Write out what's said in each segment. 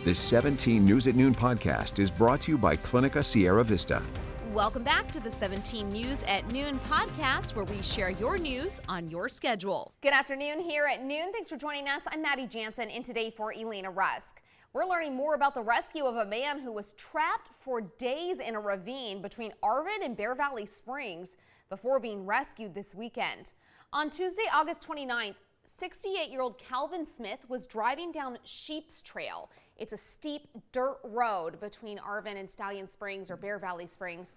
This 17 News at Noon podcast is brought to you by Clinica Sierra Vista. Welcome back to the 17 News at Noon podcast, where we share your news on your schedule. Good afternoon here at noon. Thanks for joining us. I'm Maddie Jansen, in today for Elena Rusk. We're learning more about the rescue of a man who was trapped for days in a ravine between Arvin and Bear Valley Springs before being rescued this weekend. On Tuesday, August 29th, 68-year-old Calvin Smith was driving down Sheep's Trail. It's a steep dirt road between Arvin and Stallion Springs, or Bear Valley Springs,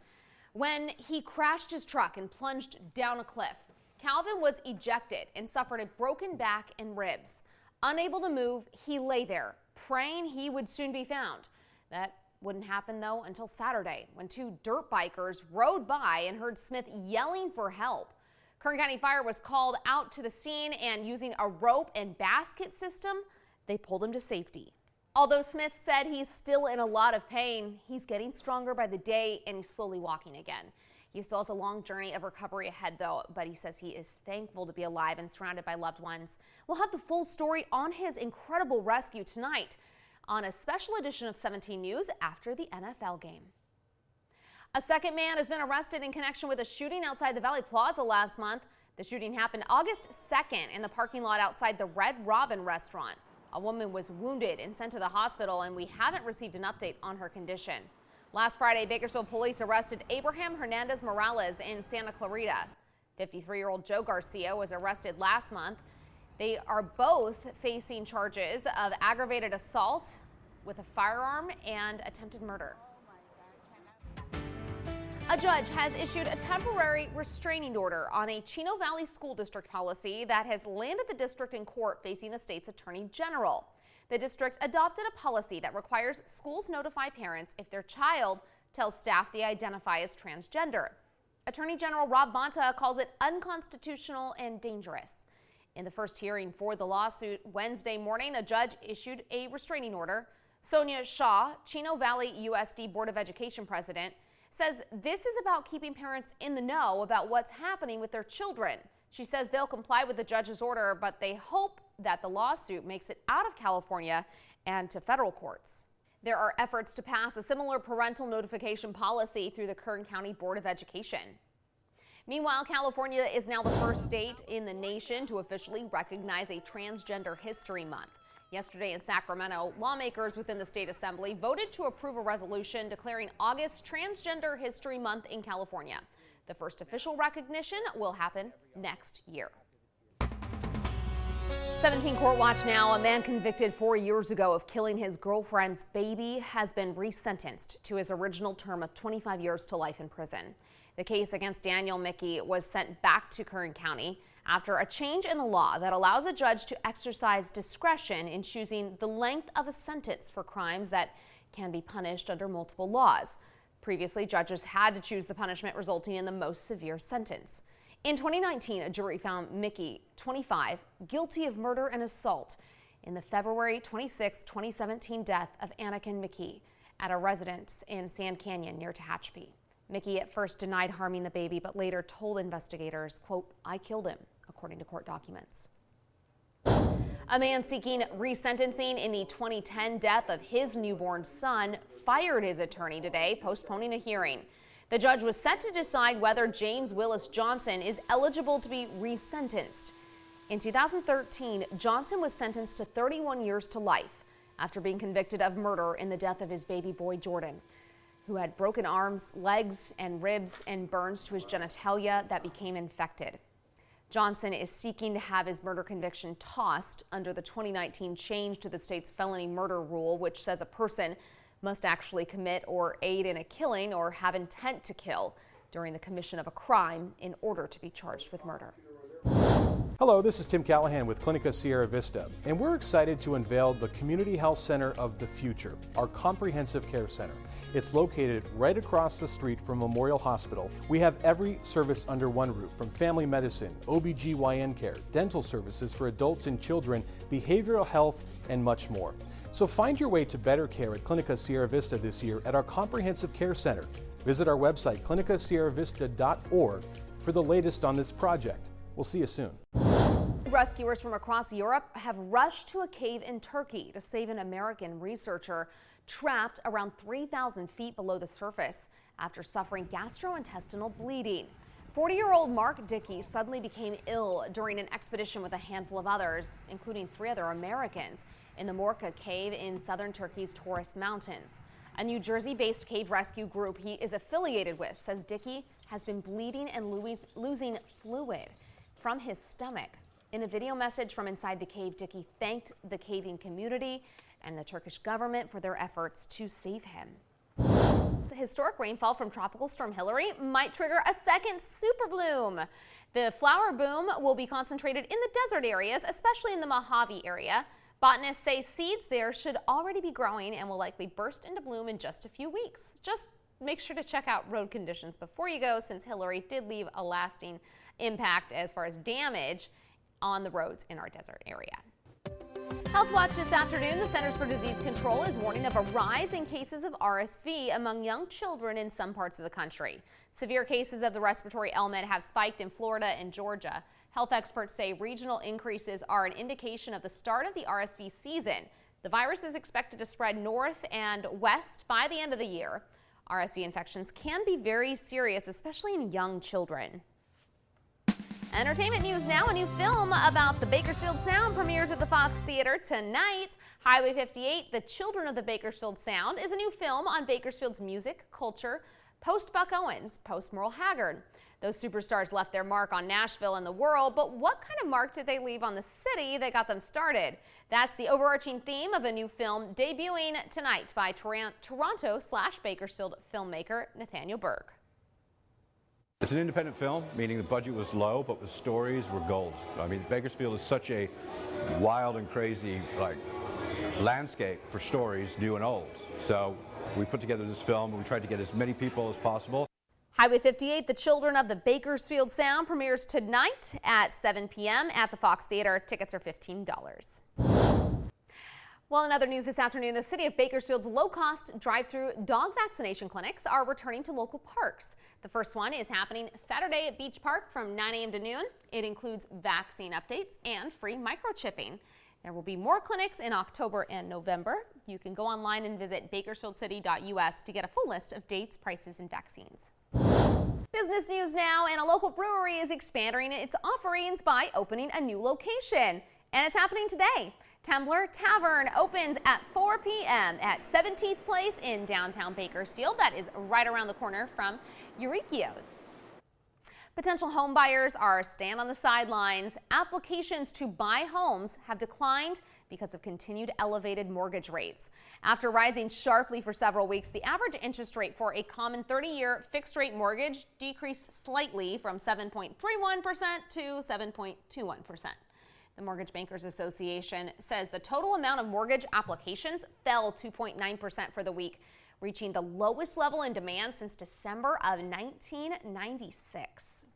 when he crashed his truck and plunged down a cliff. Calvin was ejected and suffered a broken back and ribs. Unable to move, he lay there, praying he would soon be found. That wouldn't happen, though, until Saturday, when two dirt bikers rode by and heard Smith yelling for help. Kern County Fire was called out to the scene, and using a rope and basket system, they pulled him to safety. Although Smith said he's still in a lot of pain, he's getting stronger by the day and he's slowly walking again. He still has a long journey of recovery ahead, though, but he says he is thankful to be alive and surrounded by loved ones. We'll have the full story on his incredible rescue tonight on a special edition of 17 News after the NFL game. A second man has been arrested in connection with a shooting outside the Valley Plaza last month. The shooting happened August 2nd in the parking lot outside the Red Robin restaurant. A woman was wounded and sent to the hospital, and we haven't received an update on her condition. Last Friday, Bakersfield police arrested Abraham Hernandez Morales in Santa Clarita. 53-year-old Joe Garcia was arrested last month. They are both facing charges of aggravated assault with a firearm and attempted murder. A judge has issued a temporary restraining order on a Chino Valley School District policy that has landed the district in court facing the state's attorney general. The district adopted a policy that requires schools notify parents if their child tells staff they identify as transgender. Attorney General Rob Bonta calls it unconstitutional and dangerous. In the first hearing for the lawsuit Wednesday morning, a judge issued a restraining order. Sonia Shaw, Chino Valley USD Board of Education president, says this is about keeping parents in the know about what's happening with their children. She says they'll comply with the judge's order, but they hope that the lawsuit makes it out of California and to federal courts. There are efforts to pass a similar parental notification policy through the Kern County Board of Education. Meanwhile, California is now the first state in the nation to officially recognize a Transgender History Month. Yesterday in Sacramento, lawmakers within the state assembly voted to approve a resolution declaring August Transgender History Month in California. The first official recognition will happen next year. 17 Court Watch now. A man convicted 4 years ago of killing his girlfriend's baby has been resentenced to his original term of 25 years to life in prison. The case against Daniel Mickey was sent back to Kern County after a change in the law that allows a judge to exercise discretion in choosing the length of a sentence for crimes that can be punished under multiple laws. Previously, judges had to choose the punishment resulting in the most severe sentence. In 2019, a jury found Mickey, 25, guilty of murder and assault in the February 26, 2017 death of Anakin Mickey at a residence in Sand Canyon near Tehachapi. Mickey at first denied harming the baby, but later told investigators, quote, "I killed him," according to court documents. A man seeking resentencing in the 2010 death of his newborn son fired his attorney today, postponing a hearing. The judge was set to decide whether James Willis Johnson is eligible to be resentenced. In 2013, Johnson was sentenced to 31 years to life after being convicted of murder in the death of his baby boy Jordan, who had broken arms, legs, and ribs and burns to his genitalia that became infected. Johnson is seeking to have his murder conviction tossed under the 2019 change to the state's felony murder rule, which says a person must actually commit or aid in a killing or have intent to kill during the commission of a crime in order to be charged with murder. Hello, this is Tim Callahan with Clinica Sierra Vista, and we're excited to unveil the Community Health Center of the Future, our comprehensive care center. It's located right across the street from Memorial Hospital. We have every service under one roof, from family medicine, OB/GYN care, dental services for adults and children, behavioral health, and much more. So find your way to better care at Clinica Sierra Vista this year at our comprehensive care center. Visit our website, clinicasierravista.org, for the latest on this project. We'll see you soon. rescuers from across Europe have rushed to a cave in Turkey to save an American researcher trapped around 3,000 feet below the surface after suffering gastrointestinal bleeding. 40-year-old Mark Dickey suddenly became ill during an expedition with a handful of others, including 3 other Americans, in the Morka cave in southern Turkey's Taurus Mountains. A New Jersey-based cave rescue group he is affiliated with says Dickey has been bleeding and losing fluid from his stomach. In a video message from inside the cave, Dickey thanked the caving community and the Turkish government for their efforts to save him. The historic rainfall from Tropical Storm Hillary might trigger a second super bloom. The flower boom will be concentrated in the desert areas, especially in the Mojave area. Botanists say seeds there should already be growing and will likely burst into bloom in just a few weeks. Just make sure to check out road conditions before you go, since Hillary did leave a lasting impact as far as damage on the roads in our desert area. Health Watch this afternoon. The Centers for Disease Control is warning of a rise in cases of RSV among young children in some parts of the country. Severe cases of the respiratory ailment have spiked in Florida and Georgia. Health experts say regional increases are an indication of the start of the RSV season. The virus is expected to spread north and west by the end of the year. RSV infections can be very serious, especially in young children. Entertainment news now. A new film about the Bakersfield Sound premieres at the Fox Theater tonight. Highway 58, The Children of the Bakersfield Sound, is a new film on Bakersfield's music, culture, post-Buck Owens, post-Merle Haggard. Those superstars left their mark on Nashville and the world, but what kind of mark did they leave on the city that got them started? That's the overarching theme of a new film debuting tonight by Toronto/Bakersfield filmmaker Nathaniel Berg. It's an independent film, meaning the budget was low, but the stories were gold. I mean, Bakersfield is such a wild and crazy landscape for stories, new and old. So we put together this film and we tried to get as many people as possible. Highway 58, The Children of the Bakersfield Sound, premieres tonight at 7 p.m. at the Fox Theater. Tickets are $15. Well, in other news this afternoon, the city of Bakersfield's low-cost drive-through dog vaccination clinics are returning to local parks. The first one is happening Saturday at Beach Park from 9 a.m. to noon. It includes vaccine updates and free microchipping. There will be more clinics in October and November. You can go online and visit bakersfieldcity.us to get a full list of dates, prices, and vaccines. Business news now, and a local brewery is expanding its offerings by opening a new location. And it's happening today. Tumbler Tavern opens at 4 p.m. at 17th Place in downtown Bakersfield. That is right around the corner from Eureka's. Potential home buyers are staying on the sidelines. Applications to buy homes have declined because of continued elevated mortgage rates. After rising sharply for several weeks, the average interest rate for a common 30-year fixed-rate mortgage decreased slightly from 7.31% to 7.21%. The Mortgage Bankers Association says the total amount of mortgage applications fell 2.9% for the week, reaching the lowest level in demand since December of 1996.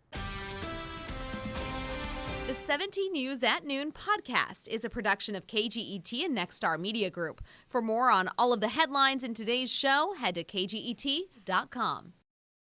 The 17 News at Noon podcast is a production of KGET and Nexstar Media Group. For more on all of the headlines in today's show, head to kget.com.